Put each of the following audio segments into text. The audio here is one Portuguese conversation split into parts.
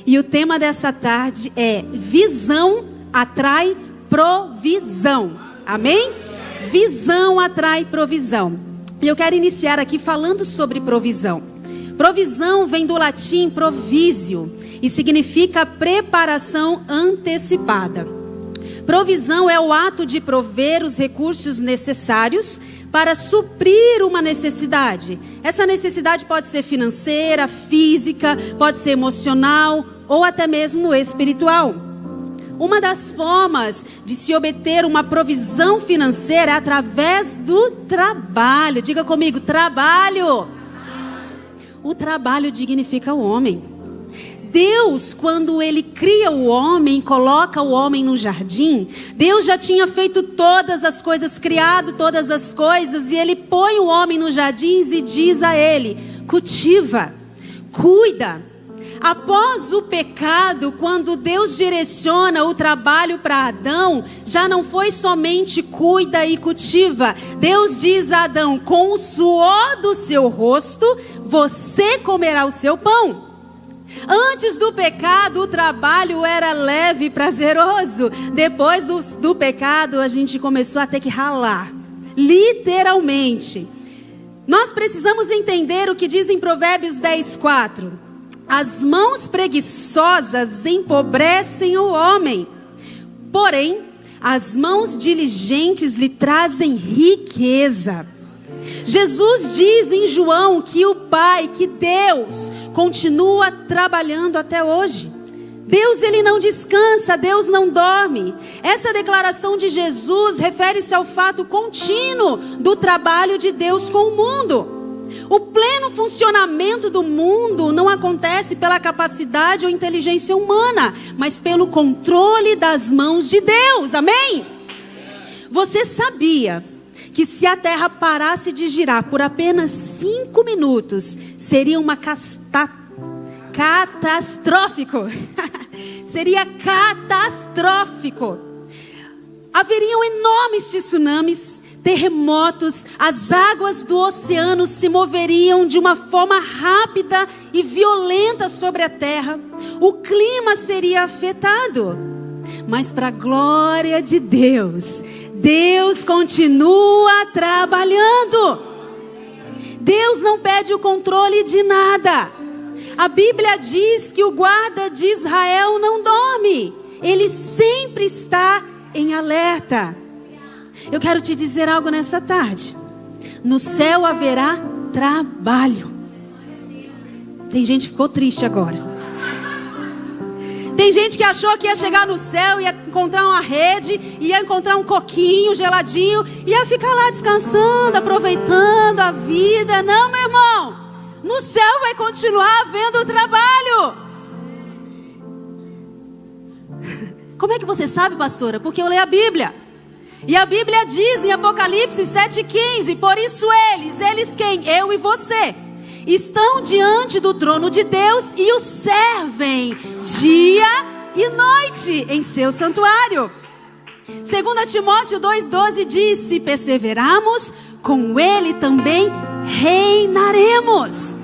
E o tema dessa tarde é visão atrai provisão. Amém? Visão atrai provisão. E eu quero iniciar aqui falando sobre provisão. Provisão vem do latim provisio e significa preparação antecipada. Provisão é o ato de prover os recursos necessários para suprir uma necessidade. Essa necessidade pode ser financeira, física, pode ser emocional ou até mesmo espiritual. Uma das formas de se obter uma provisão financeira é através do trabalho. Diga comigo, trabalho. O trabalho dignifica o homem. Deus, quando Ele cria o homem, coloca o homem no jardim, Deus já tinha feito todas as coisas, criado todas as coisas, e Ele põe o homem nos jardins e diz a ele: cultiva, cuida. Após o pecado, quando Deus direciona o trabalho para Adão, já não foi somente cuida e cultiva. Deus diz a Adão: com o suor do seu rosto, você comerá o seu pão. Antes do pecado, o trabalho era leve e prazeroso. Depois do pecado, a gente começou a ter que ralar, literalmente. Nós precisamos entender o que diz em Provérbios 10:4. As mãos preguiçosas empobrecem o homem, porém, as mãos diligentes lhe trazem riqueza. Jesus diz em João que o Pai, que Deus, continua trabalhando até hoje. Deus, Ele não descansa, Deus não dorme. Essa declaração de Jesus refere-se ao fato contínuo do trabalho de Deus com o mundo. O pleno funcionamento do mundo não acontece pela capacidade ou inteligência humana, mas pelo controle das mãos de Deus. Amém? Você sabia que se a terra parasse de girar por apenas 5 minutos, seria uma catastrófico. Seria catastrófico. Haveriam enormes tsunamis, terremotos, as águas do oceano se moveriam de uma forma rápida e violenta sobre a terra. O clima seria afetado. Mas para a glória de Deus, Deus continua trabalhando. Deus não perde o controle de nada. A Bíblia diz que o guarda de Israel não dorme. Ele sempre está em alerta. Eu quero te dizer algo nessa tarde. No céu haverá trabalho. Tem gente que ficou triste agora. Tem gente que achou que ia chegar no céu, ia encontrar uma rede, ia encontrar um coquinho geladinho, ia ficar lá descansando, aproveitando a vida. Não, meu irmão. No céu vai continuar havendo trabalho. Como é que você sabe, pastora? Porque eu leio a Bíblia. E a Bíblia diz em Apocalipse 7,15: por isso eles quem? Eu e você, estão diante do trono de Deus e o servem dia e noite em seu santuário. 2 Timóteo 2,12 diz: se perseverarmos, com ele também reinaremos.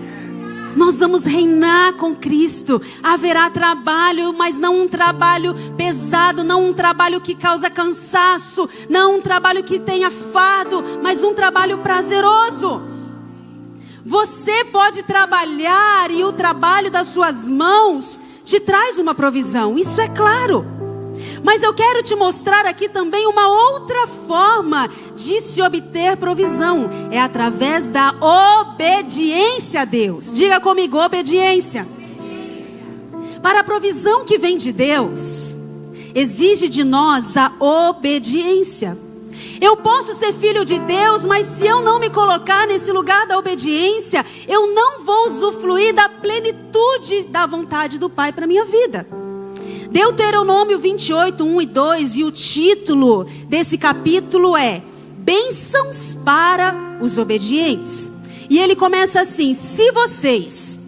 Nós vamos reinar com Cristo. Haverá trabalho, mas não um trabalho pesado, não um trabalho que causa cansaço, não um trabalho que tenha fardo, mas um trabalho prazeroso. Você pode trabalhar e o trabalho das suas mãos te traz uma provisão, isso é claro. Mas eu quero te mostrar aqui também uma outra forma de se obter provisão. É através da obediência a Deus. Diga comigo, obediência. Para a provisão que vem de Deus, exige de nós a obediência. Eu posso ser filho de Deus, mas se eu não me colocar nesse lugar da obediência, eu não vou usufruir da plenitude da vontade do Pai para a minha vida. Deuteronômio 28, 1 e 2, e o título desse capítulo é Bênçãos para os obedientes. E ele começa assim: se vocês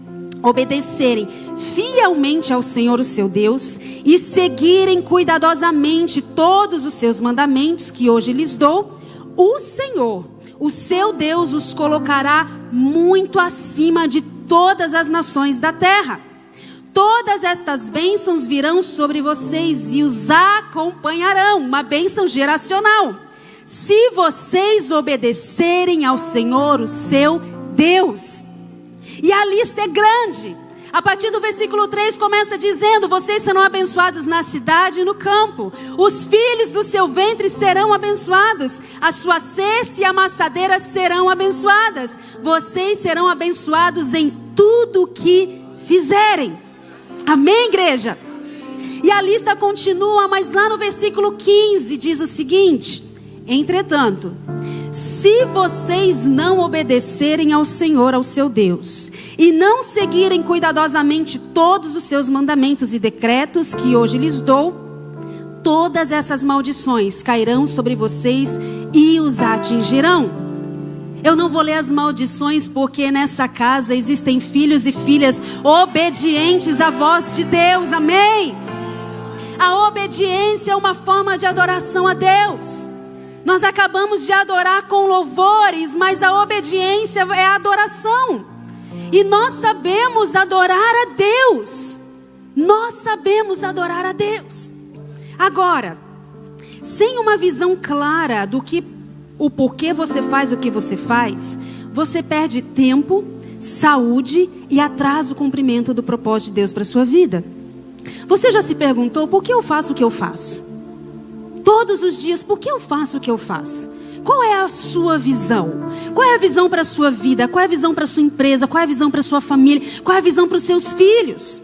obedecerem fielmente ao Senhor, o seu Deus, e seguirem cuidadosamente todos os seus mandamentos que hoje lhes dou, o Senhor, o seu Deus, os colocará muito acima de todas as nações da terra. Todas estas bênçãos virão sobre vocês e os acompanharão. Uma bênção geracional. Se vocês obedecerem ao Senhor, o seu Deus. E a lista é grande. A partir do versículo 3 começa dizendo: vocês serão abençoados na cidade e no campo. Os filhos do seu ventre serão abençoados. A sua cesta e amassadeira serão abençoadas. Vocês serão abençoados em tudo o que fizerem. Amém, igreja? E a lista continua, mas lá no versículo 15 diz o seguinte: entretanto, se vocês não obedecerem ao Senhor, ao seu Deus, e não seguirem cuidadosamente todos os seus mandamentos e decretos que hoje lhes dou, todas essas maldições cairão sobre vocês e os atingirão. Eu não vou ler as maldições, porque nessa casa existem filhos e filhas obedientes à voz de Deus, amém? A obediência é uma forma de adoração a Deus. Nós acabamos de adorar com louvores, mas a obediência é a adoração. E nós sabemos adorar a Deus. Nós sabemos adorar a Deus. Agora, sem uma visão clara do que, o porquê você faz o que você faz, você perde tempo, saúde e atrasa o cumprimento do propósito de Deus para a sua vida. Você já se perguntou por que eu faço o que eu faço? Todos os dias, por que eu faço o que eu faço? Qual é a sua visão? Qual é a visão para a sua vida? Qual é a visão para a sua empresa? Qual é a visão para a sua família? Qual é a visão para os seus filhos?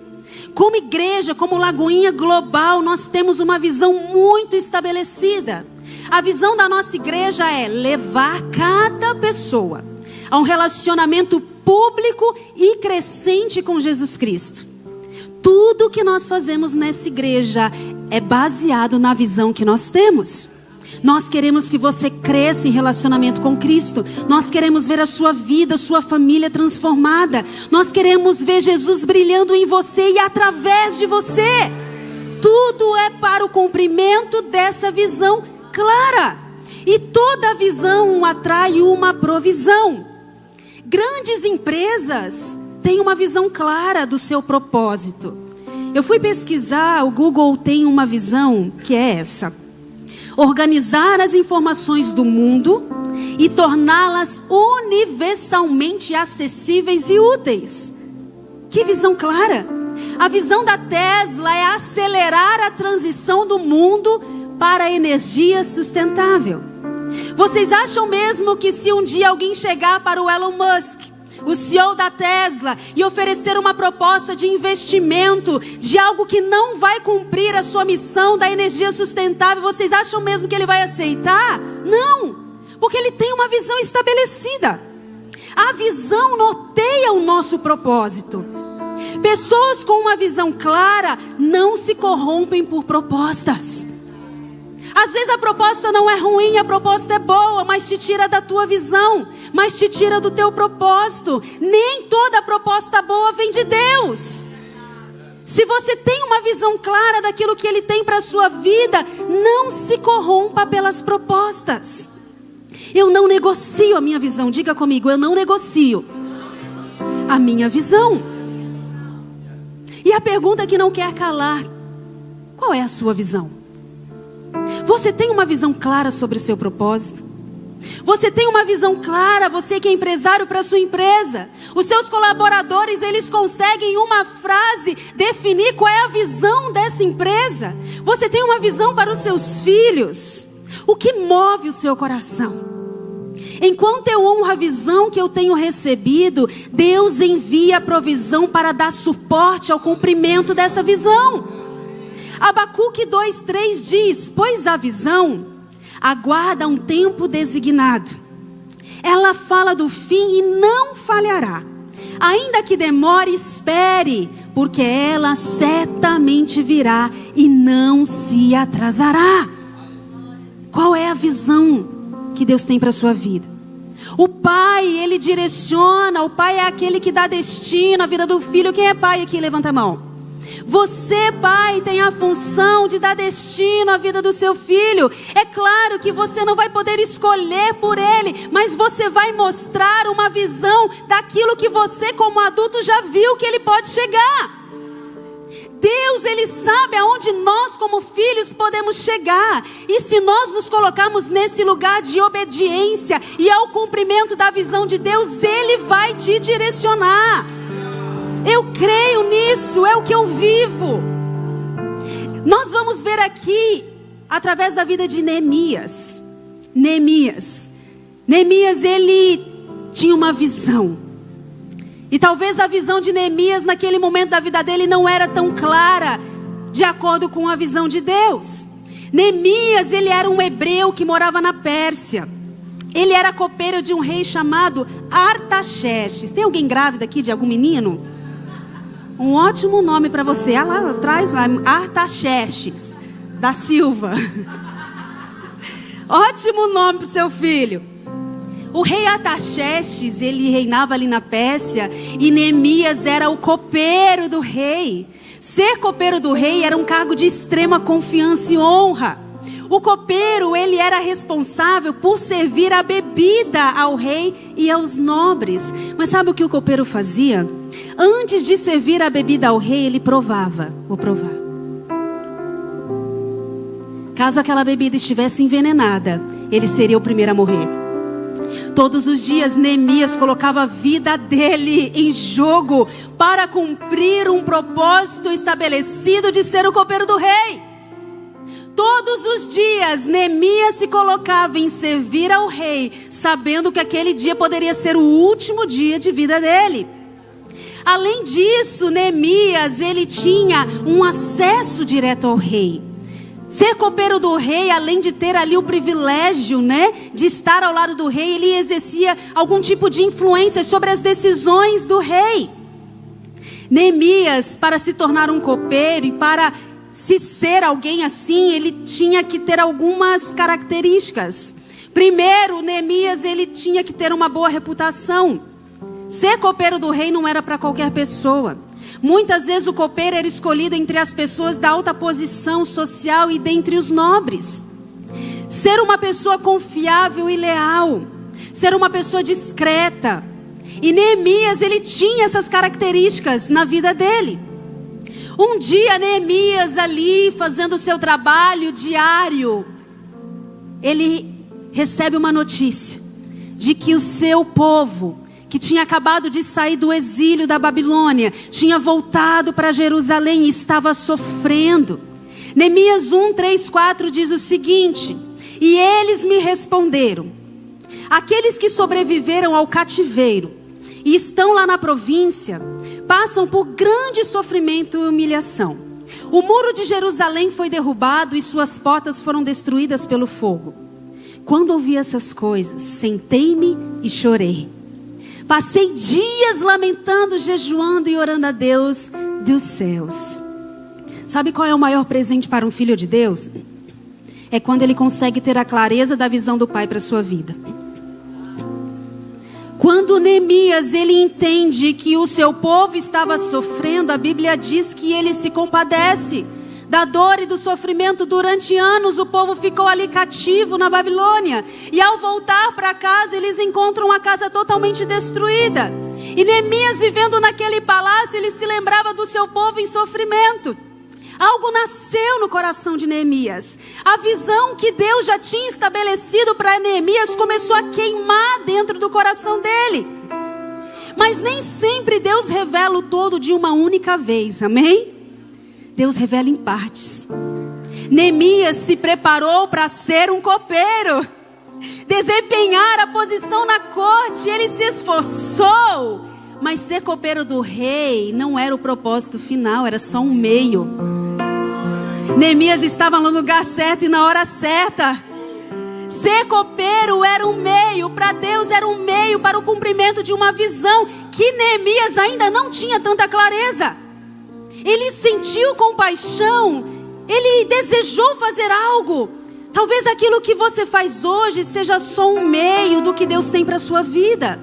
Como igreja, como Lagoinha Global, nós temos uma visão muito estabelecida. A visão da nossa igreja é levar cada pessoa a um relacionamento público e crescente com Jesus Cristo. Tudo que nós fazemos nessa igreja é baseado na visão que nós temos. Nós queremos que você cresça em relacionamento com Cristo. Nós queremos ver a sua vida, a sua família transformada. Nós queremos ver Jesus brilhando em você e através de você. Tudo é para o cumprimento dessa visão clara. E toda visão atrai uma provisão. Grandes empresas têm uma visão clara do seu propósito. Eu fui pesquisar, o Google tem uma visão que é essa: organizar as informações do mundo e torná-las universalmente acessíveis e úteis. Que visão clara! A visão da Tesla é acelerar a transição do mundo para a energia sustentável. Vocês acham mesmo que se um dia alguém chegar para o Elon Musk, o CEO da Tesla, e oferecer uma proposta de investimento de algo que não vai cumprir a sua missão da energia sustentável, vocês acham mesmo que ele vai aceitar? Não, porque ele tem uma visão estabelecida. A visão norteia o nosso propósito. Pessoas com uma visão clara não se corrompem por propostas. Às vezes a proposta não é ruim, a proposta é boa, mas te tira da tua visão, mas te tira do teu propósito. Nem toda proposta boa vem de Deus. Se você tem uma visão clara daquilo que Ele tem para a sua vida, não se corrompa pelas propostas. Eu não negocio a minha visão. Diga comigo, eu não negocio a minha visão. E a pergunta que não quer calar: qual é a sua visão? Você tem uma visão clara sobre o seu propósito? Você tem uma visão clara, você que é empresário, para a sua empresa? Os seus colaboradores, eles conseguem em uma frase definir qual é a visão dessa empresa? Você tem uma visão para os seus filhos? O que move o seu coração? Enquanto eu honro a visão que eu tenho recebido, Deus envia a provisão para dar suporte ao cumprimento dessa visão. Abacuque 2:3 diz: pois a visão aguarda um tempo designado. Ela fala do fim e não falhará. Ainda que demore, espere, porque ela certamente virá e não se atrasará. Qual é a visão que Deus tem para a sua vida? O pai, ele direciona. O pai é aquele que dá destino à vida do filho. Quem é pai aqui? Levanta a mão. Você, pai, tem a função de dar destino à vida do seu filho. É claro que você não vai poder escolher por ele, mas você vai mostrar uma visão daquilo que você, como adulto, já viu que ele pode chegar. Deus, Ele sabe aonde nós como filhos podemos chegar. E se nós nos colocarmos nesse lugar de obediência e ao cumprimento da visão de Deus, Ele vai te direcionar. Eu creio nisso, é o que eu vivo. Nós vamos ver aqui, através da vida de Neemias. Neemias, ele tinha uma visão. E talvez a visão de Neemias naquele momento da vida dele não era tão clara, de acordo com a visão de Deus. Neemias, ele era um hebreu que morava na Pérsia. Ele era copeiro de um rei chamado Artaxerxes. Tem alguém grávida aqui de algum menino? Um ótimo nome para você. Ah, lá atrás, lá, Artaxerxes da Silva. Ótimo nome para o seu filho. O rei Artaxerxes, ele reinava ali na Pérsia, e Neemias era o copeiro do rei. Ser copeiro do rei era um cargo de extrema confiança e honra. O copeiro, ele era responsável por servir a bebida ao rei e aos nobres. Mas sabe o que o copeiro fazia? Antes de servir a bebida ao rei, ele provava. Vou provar. Caso aquela bebida estivesse envenenada, ele seria o primeiro a morrer. Todos os dias Neemias colocava a vida dele em jogo para cumprir um propósito estabelecido de ser o copeiro do rei. Todos os dias Neemias se colocava em servir ao rei, sabendo que aquele dia poderia ser o último dia de vida dele. Além disso, Neemias, ele tinha um acesso direto ao rei. Ser copeiro do rei, além de ter ali o privilégio, de estar ao lado do rei, ele exercia algum tipo de influência sobre as decisões do rei. Neemias, para se tornar um copeiro e para se ser alguém assim, ele tinha que ter algumas características. Primeiro, Neemias, ele tinha que ter uma boa reputação. Ser copeiro do rei não era para qualquer pessoa. Muitas vezes o copeiro era escolhido entre as pessoas da alta posição social e dentre os nobres. Ser uma pessoa confiável e leal. Ser uma pessoa discreta. E Neemias, ele tinha essas características na vida dele. Um dia Neemias ali fazendo o seu trabalho diário, ele recebe uma notícia de que o seu povo, que tinha acabado de sair do exílio da Babilônia, tinha voltado para Jerusalém e estava sofrendo. Neemias 1, 3, 4 diz o seguinte: e eles me responderam: aqueles que sobreviveram ao cativeiro e estão lá na província, passam por grande sofrimento e humilhação. O muro de Jerusalém foi derrubado e suas portas foram destruídas pelo fogo. Quando ouvi essas coisas, sentei-me e chorei. Passei dias lamentando, jejuando e orando a Deus dos céus. Sabe qual é o maior presente para um filho de Deus? É quando ele consegue ter a clareza da visão do Pai para a sua vida. Quando Neemias, ele entende que o seu povo estava sofrendo, a Bíblia diz que ele se compadece da dor e do sofrimento. Durante anos o povo ficou ali cativo na Babilônia, e ao voltar para casa eles encontram a casa totalmente destruída. E Neemias, vivendo naquele palácio, ele se lembrava do seu povo em sofrimento. Algo nasceu no coração de Neemias. A visão que Deus já tinha estabelecido para Neemias começou a queimar dentro do coração dele. Mas nem sempre Deus revela o todo de uma única vez, amém? Deus revela em partes. Neemias se preparou para ser um copeiro, desempenhar a posição na corte. Ele se esforçou, mas ser copeiro do rei não era o propósito final, era só um meio. Neemias estava no lugar certo e na hora certa. Ser copeiro era um meio, para Deus era um meio para o cumprimento de uma visão que Neemias ainda não tinha tanta clareza. Ele sentiu compaixão, ele desejou fazer algo. Talvez aquilo que você faz hoje seja só um meio do que Deus tem para a sua vida.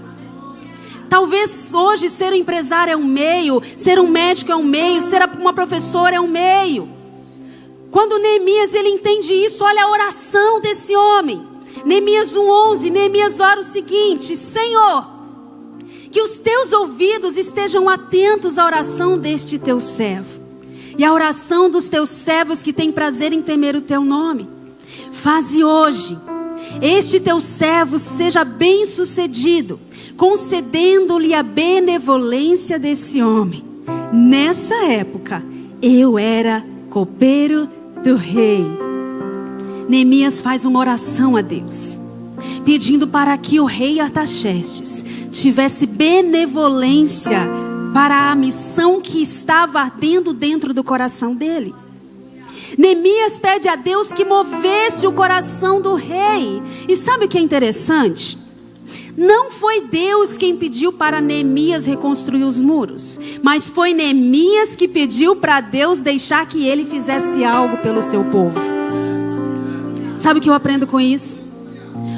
Talvez hoje ser um empresário é um meio, ser um médico é um meio, ser uma professora é um meio. Quando Neemias, ele entende isso, olha a oração desse homem. Neemias 1:11, Neemias ora o seguinte: Senhor, que os teus ouvidos estejam atentos à oração deste teu servo, e a oração dos teus servos que têm prazer em temer o teu nome. Faze hoje este teu servo seja bem sucedido, concedendo-lhe a benevolência desse homem. Nessa época, eu era copeiro do rei. Neemias faz uma oração a Deus, pedindo para que o rei Artaxerxes tivesse benevolência para a missão que estava ardendo dentro do coração dele. Neemias pede a Deus que movesse o coração do rei. E sabe o que é interessante? Não foi Deus quem pediu para Neemias reconstruir os muros, mas foi Neemias que pediu para Deus deixar que ele fizesse algo pelo seu povo. Sabe o que eu aprendo com isso?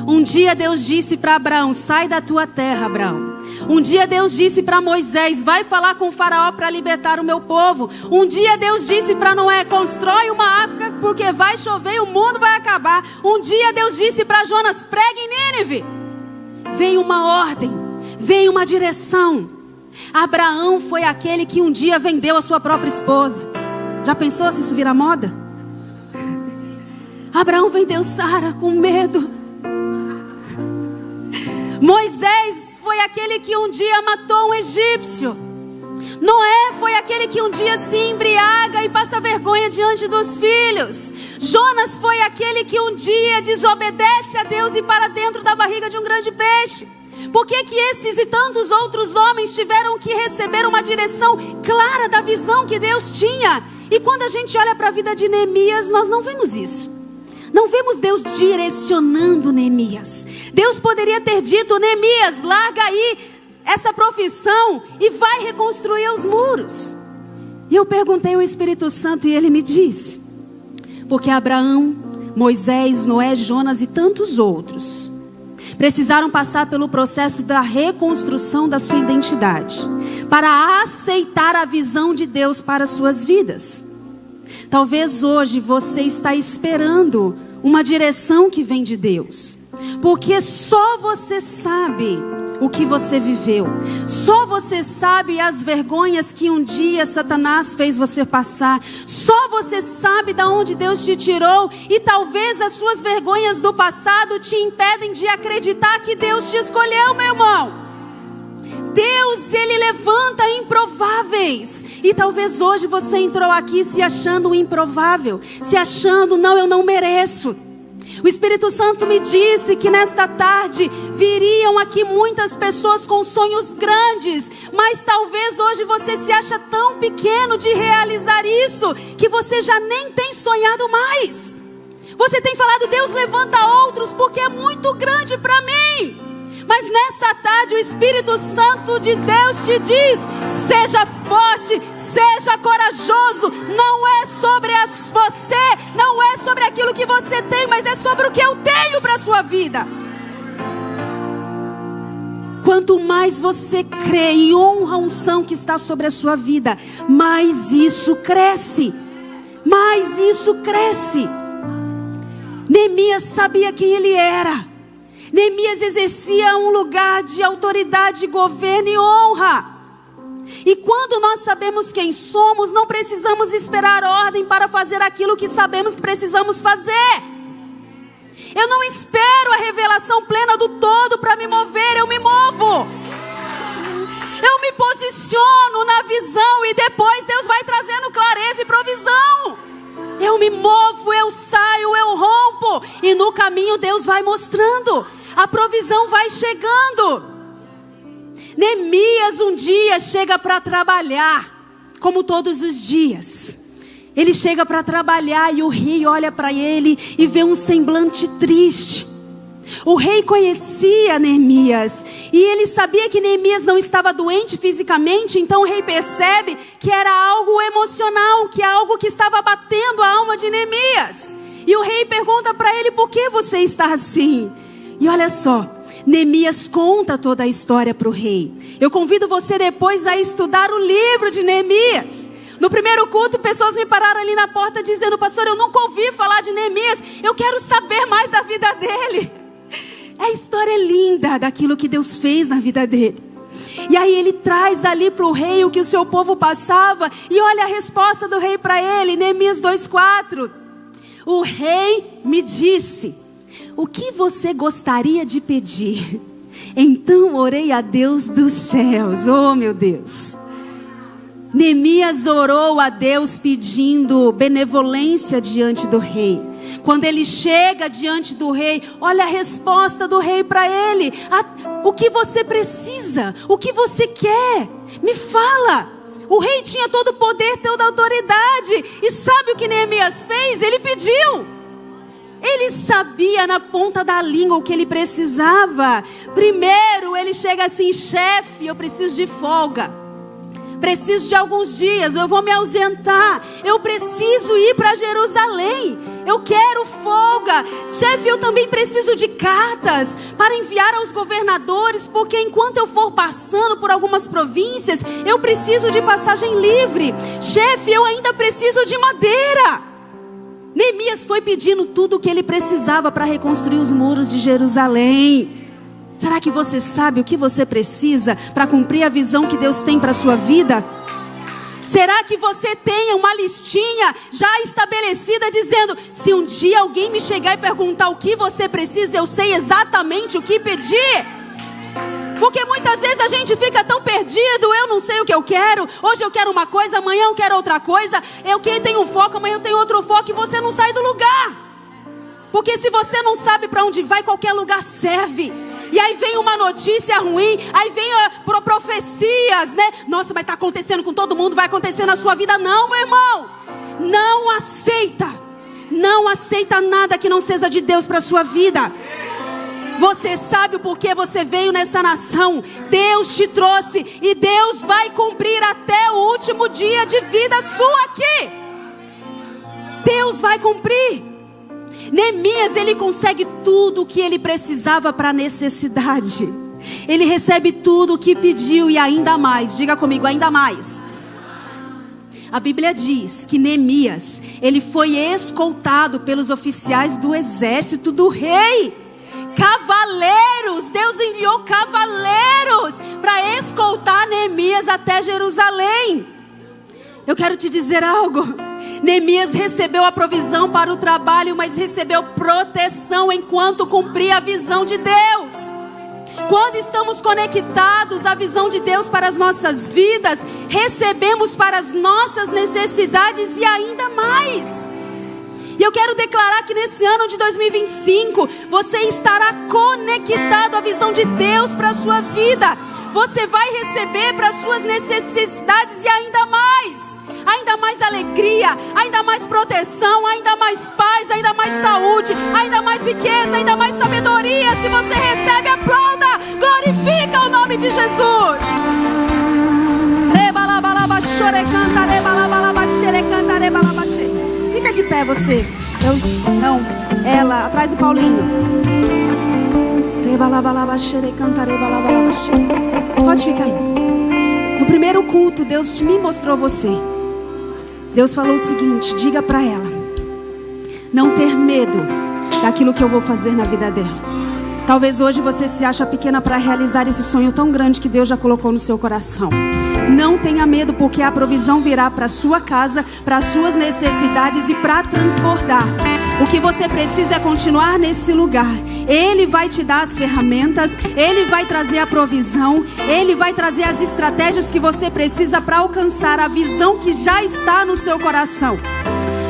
Um dia Deus disse para Abraão: sai da tua terra, Abraão. Um dia Deus disse para Moisés: vai falar com o faraó para libertar o meu povo. Um dia Deus disse para Noé: constrói uma arca porque vai chover e o mundo vai acabar. Um dia Deus disse para Jonas: pregue em Nínive. Veio uma ordem, veio uma direção. Abraão foi aquele que um dia vendeu a sua própria esposa. Já pensou se isso virar moda? Abraão vendeu Sara com medo. Moisés foi aquele que um dia matou um egípcio. Noé foi aquele que um dia se embriaga e passa vergonha diante dos filhos. Jonas foi aquele que um dia desobedece a Deus e para dentro da barriga de um grande peixe. Por que que esses e tantos outros homens tiveram que receber uma direção clara da visão que Deus tinha? E quando a gente olha para a vida de Neemias, nós não vemos isso. Não vemos Deus direcionando Neemias. Deus poderia ter dito: Neemias, larga aí essa profissão e vai reconstruir os muros. E eu perguntei ao Espírito Santo e ele me disse: porque Abraão, Moisés, Noé, Jonas e tantos outros precisaram passar pelo processo da reconstrução da sua identidade, para aceitar a visão de Deus para suas vidas. Talvez hoje você está esperando uma direção que vem de Deus, porque só você sabe o que você viveu, só você sabe as vergonhas que um dia Satanás fez você passar, só você sabe de onde Deus te tirou, e talvez as suas vergonhas do passado te impedem de acreditar que Deus te escolheu, meu irmão. Deus, Ele levanta improváveis. E talvez hoje você entrou aqui se achando improvável, se achando: não, eu não mereço. O Espírito Santo me disse que nesta tarde viriam aqui muitas pessoas com sonhos grandes, mas talvez hoje você se acha tão pequeno de realizar isso, que você já nem tem sonhado mais. Você tem falado: Deus, levanta outros, porque é muito grande para mim. Mas nessa tarde o Espírito Santo de Deus te diz: seja forte, seja corajoso. Não é sobre você, não é sobre aquilo que você tem, mas é sobre o que eu tenho para a sua vida. Quanto mais você crê e honra a unção que está sobre a sua vida, mais isso cresce, mais isso cresce. Neemias sabia quem ele era. Neemias exercia um lugar de autoridade, governo e honra. E quando nós sabemos quem somos, não precisamos esperar ordem para fazer aquilo que sabemos que precisamos fazer. Eu não espero a revelação plena do todo para me mover, eu me movo. Eu me posiciono na visão e depois Deus vai trazendo clareza e provisão. Eu me movo, eu saio, eu rompo, e no caminho Deus vai mostrando, a provisão vai chegando. Neemias um dia chega para trabalhar, como todos os dias. Ele chega para trabalhar e o rei olha para ele e vê um semblante triste. O rei conhecia Neemias e ele sabia que Neemias não estava doente fisicamente, então o rei percebe que era algo emocional, que é algo que estava batendo a alma de Neemias. E o rei pergunta para ele: por que você está assim? E olha só, Neemias conta toda a história para o rei. Eu convido você depois a estudar o livro de Neemias. No primeiro culto, pessoas me pararam ali na porta dizendo: pastor, eu nunca ouvi falar de Neemias, eu quero saber mais da vida dele. A história é linda daquilo que Deus fez na vida dele. E aí ele traz ali para o rei o que o seu povo passava. E olha a resposta do rei para ele, Neemias 2:4. O rei me disse: o que você gostaria de pedir? Então orei a Deus dos céus. Oh, meu Deus. Neemias orou a Deus pedindo benevolência diante do rei. Quando ele chega diante do rei, olha a resposta do rei para ele: o que você precisa? O que você quer? Me fala. O rei tinha todo o poder, toda a autoridade. E sabe o que Neemias fez? Ele pediu. Ele sabia na ponta da língua o que ele precisava. Primeiro ele chega assim: chefe, eu preciso de folga. Preciso de alguns dias, eu vou me ausentar. Eu preciso ir para Jerusalém. Eu quero folga. Chefe, eu também preciso de cartas para enviar aos governadores, porque enquanto eu for passando por algumas províncias, eu preciso de passagem livre. Chefe, eu ainda preciso de madeira. Neemias foi pedindo tudo o que ele precisava para reconstruir os muros de Jerusalém. Será que você sabe o que você precisa para cumprir a visão que Deus tem para a sua vida? Será que você tem uma listinha já estabelecida dizendo: se um dia alguém me chegar e perguntar o que você precisa, eu sei exatamente o que pedir? Porque muitas vezes a gente fica tão perdido: eu não sei o que eu quero, hoje eu quero uma coisa, amanhã eu quero outra coisa, eu tenho um foco, amanhã eu tenho outro foco, e você não sai do lugar. Porque se você não sabe para onde vai, qualquer lugar serve. E aí vem uma notícia ruim, aí vem profecias, né? Nossa, mas está acontecendo com todo mundo, vai acontecer na sua vida. Não, meu irmão, não aceita. Não aceita nada que não seja de Deus para a sua vida. Você sabe o porquê você veio nessa nação. Deus te trouxe e Deus vai cumprir até o último dia de vida sua aqui. Deus vai cumprir. Neemias, ele consegue tudo o que ele precisava para a necessidade. Ele recebe tudo o que pediu e ainda mais. Diga comigo, ainda mais. A Bíblia diz que Neemias, ele foi escoltado pelos oficiais do exército do rei. Cavaleiros, Deus enviou cavaleiros para escoltar Neemias até Jerusalém. Eu quero te dizer algo. Neemias recebeu a provisão para o trabalho, mas recebeu proteção enquanto cumpria a visão de Deus. Quando estamos conectados à visão de Deus para as nossas vidas, recebemos para as nossas necessidades e ainda mais. E eu quero declarar que nesse ano de 2025, você estará conectado à visão de Deus para a sua vida. Você vai receber para as suas necessidades e ainda mais. Ainda mais alegria, ainda mais proteção, ainda mais paz, ainda mais saúde, ainda mais riqueza, ainda mais sabedoria. Se você recebe, aplauda, glorifica o nome de Jesus. Fica de pé você. Não, ela, atrás do Paulinho. Pode ficar aí. No primeiro culto, Deus me mostrou você. Deus falou o seguinte: diga para ela não ter medo daquilo que eu vou fazer na vida dela. Talvez hoje você se acha pequena para realizar esse sonho tão grande que Deus já colocou no seu coração. Não tenha medo, porque a provisão virá para a sua casa, para as suas necessidades e para transbordar. O que você precisa é continuar nesse lugar. Ele vai te dar as ferramentas, Ele vai trazer a provisão, Ele vai trazer as estratégias que você precisa para alcançar a visão que já está no seu coração.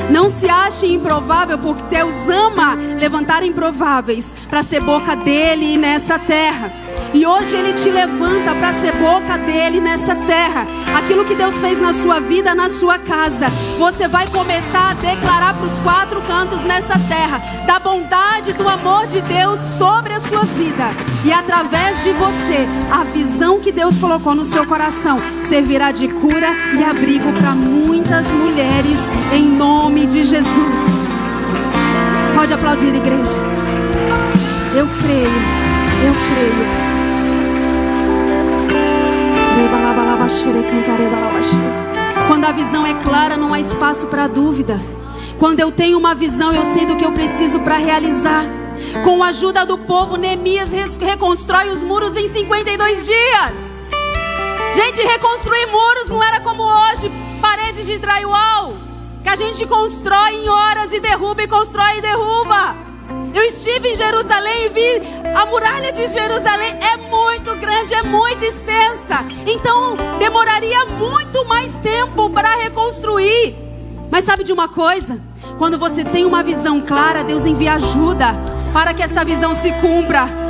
Não se ache improvável, porque Deus ama levantar improváveis para ser boca dele nessa terra. E hoje Ele te levanta para ser boca dele nessa terra. Aquilo que Deus fez na sua vida, na sua casa, você vai começar a declarar para os quatro cantos nessa terra da bondade, do amor de Deus sobre a sua vida. E através de você, a visão que Deus colocou no seu coração servirá de cura e abrigo para muitas mulheres, em nome de Jesus. Pode aplaudir, igreja. Eu creio, eu creio. Quando a visão é clara, não há espaço para dúvida. Quando eu tenho uma visão, eu sei do que eu preciso para realizar. Com a ajuda do povo, Neemias reconstrói os muros em 52 dias. Gente, reconstruir muros não era como hoje, paredes de drywall, que a gente constrói em horas e derruba e constrói e derruba. Eu estive em Jerusalém e vi a muralha de Jerusalém, é muito grande, é muito extensa. Então demoraria muito mais tempo para reconstruir. Mas sabe de uma coisa? Quando você tem uma visão clara, Deus envia ajuda para que essa visão se cumpra.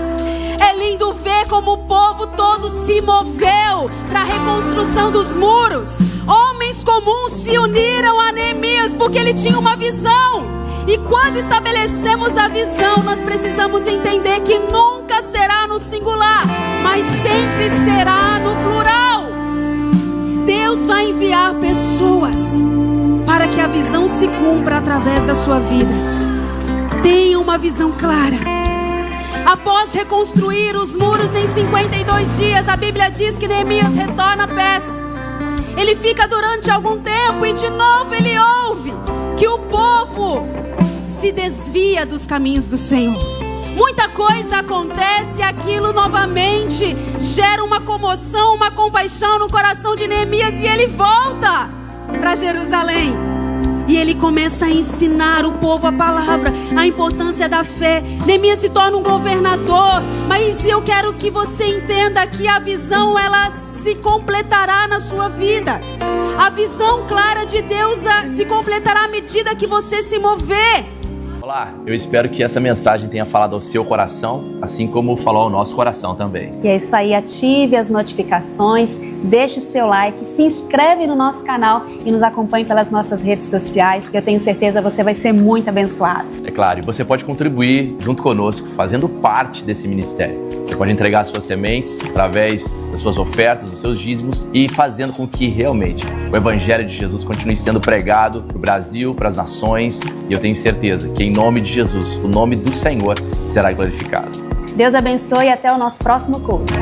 É lindo ver como o povo todo se moveu para a reconstrução dos muros. Homens comuns se uniram a Neemias porque ele tinha uma visão. E quando estabelecemos a visão, nós precisamos entender que nunca será no singular, mas sempre será no plural. Deus vai enviar pessoas para que a visão se cumpra através da sua vida. Tenha uma visão clara. Após reconstruir os muros em 52 dias, a Bíblia diz que Neemias retorna a peça. Ele fica durante algum tempo e de novo ele ouve que o povo se desvia dos caminhos do Senhor. Muita coisa acontece e aquilo novamente gera uma comoção, uma compaixão no coração de Neemias e ele volta para Jerusalém. E ele começa a ensinar o povo a palavra, a importância da fé. Neemias se torna um governador. Mas eu quero que você entenda que a visão, ela se completará na sua vida. A visão clara de Deus se completará à medida que você se mover. Olá, eu espero que essa mensagem tenha falado ao seu coração, assim como falou ao nosso coração também. E é isso aí, ative as notificações, deixe o seu like, se inscreve no nosso canal e nos acompanhe pelas nossas redes sociais. Eu tenho certeza que você vai ser muito abençoado. É claro, e você pode contribuir junto conosco, fazendo parte desse ministério. Você pode entregar suas sementes através das suas ofertas, dos seus dízimos e fazendo com que realmente o Evangelho de Jesus continue sendo pregado para o Brasil, para as nações. E eu tenho certeza que em nome de Jesus, o nome do Senhor será glorificado. Deus abençoe e até o nosso próximo culto.